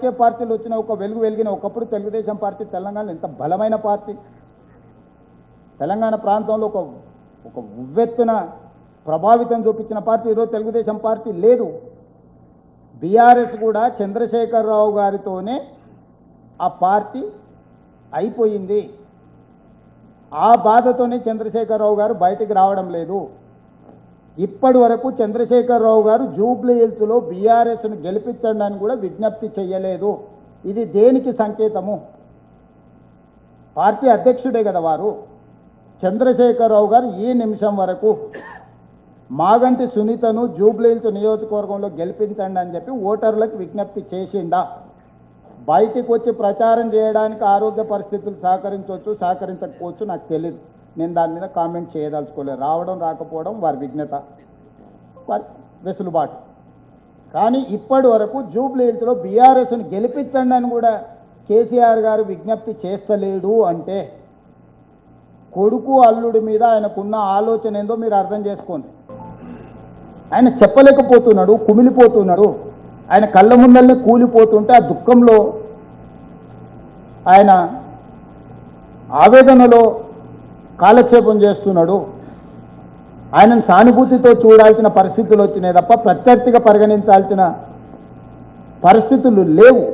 రాజకీయ పార్టీలు వచ్చిన ఒక వెలిగిన ఒకప్పుడు తెలుగుదేశం పార్టీ తెలంగాణలో ఎంత బలమైన పార్టీ, తెలంగాణ ప్రాంతంలో ఒక ఉవ్వెత్తున ప్రభావితం చూపించిన పార్టీ. ఈరోజు తెలుగుదేశం పార్టీ లేదు. బీఆర్ఎస్ కూడా చంద్రశేఖరరావు గారితోనే ఆ పార్టీ అయిపోయింది. ఆ బాధతోనే చంద్రశేఖరరావు గారు బయటికి రావడం లేదు. ఇప్పటి వరకు చంద్రశేఖరరావు గారు జూబ్లీ హిల్స్లో బీఆర్ఎస్ను గెలిపించండి అని కూడా విజ్ఞప్తి చేయలేదు. ఇది దేనికి సంకేతము? పార్టీ అధ్యక్షుడే కదా వారు. చంద్రశేఖరరావు గారు ఈ నిమిషం వరకు మాగంటి సునీతను జూబ్లీ హిల్స్ నియోజకవర్గంలో గెలిపించండి అని చెప్పి ఓటర్లకు విజ్ఞప్తి చేసిండా? బయటికి వచ్చి ప్రచారం చేయడానికి ఆరోగ్య పరిస్థితులు సహకరించకపోవచ్చు, నాకు తెలియదు. నేను దాని మీద కామెంట్ చేయదలుచుకోలేదు. రావడం రాకపోవడం వారి విఘ్నత, వారి వెసులుబాటు. కానీ ఇప్పటి వరకు జూబ్లీ హిల్స్లో బీఆర్ఎస్ను గెలిపించండి అని కూడా కేసీఆర్ గారు విజ్ఞప్తి చేస్తలేడు అంటే కొడుకు అల్లుడి మీద ఆయనకున్న ఆలోచన ఏందో మీరు అర్థం చేసుకోండి. ఆయన చెప్పలేకపోతున్నాడు, కుమిలిపోతున్నాడు. ఆయన కళ్ళ ముందల్ని కూలిపోతుంటే ఆ దుఃఖంలో, ఆయన ఆవేదనలో కాలక్షేపం చేస్తున్నాడు. ఆయనను సానుభూతితో చూడాల్సిన పరిస్థితులు వచ్చినాయి తప్ప ప్రత్యర్థిగా పరిగణించాల్సిన పరిస్థితులు లేవు.